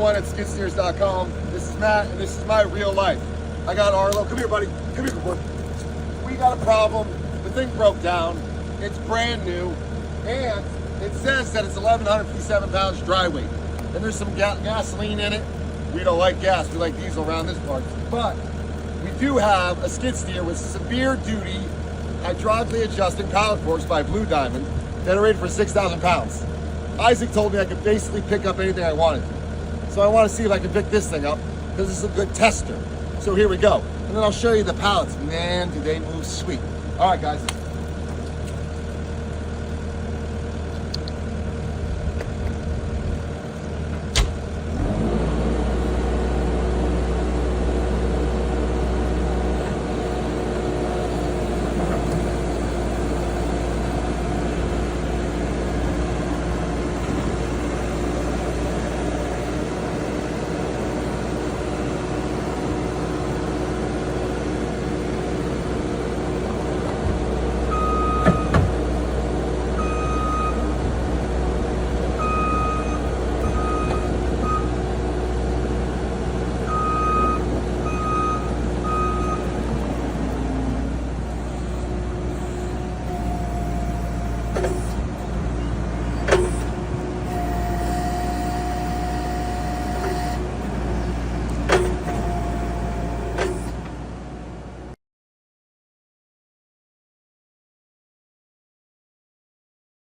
everyone at skidsteers.com. This is Matt, and this is my real life. I got Arlo. Come here, buddy. Come here, good boy. We got a problem. The thing broke down. It's brand new, and it says that it's 1,157 pounds dry weight. And there's some gasoline in it. We don't like gas. We like diesel around this part. But we do have a skid steer with severe duty, hydraulically adjusting pallet forks by Blue Diamond that are rated for 6,000 pounds. Isaac told me I could basically pick up anything I wanted. So I want to see if I can pick this thing up, because this is a good tester. So here we go. And then I'll show you the pallets. Man, do they move sweet. All right, guys.